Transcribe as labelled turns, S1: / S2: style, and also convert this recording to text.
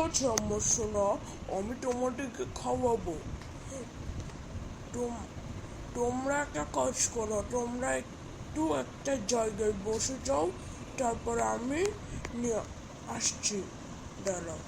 S1: আছে আমার সোনা, আমি তোমাদেরকে খাওয়াবো। তোমরা একটা কাজ করো, তোমরা একটু একটা জায়গায় বসে যাও, তারপর আমি নিয়ে আসছি, দাঁড়াও।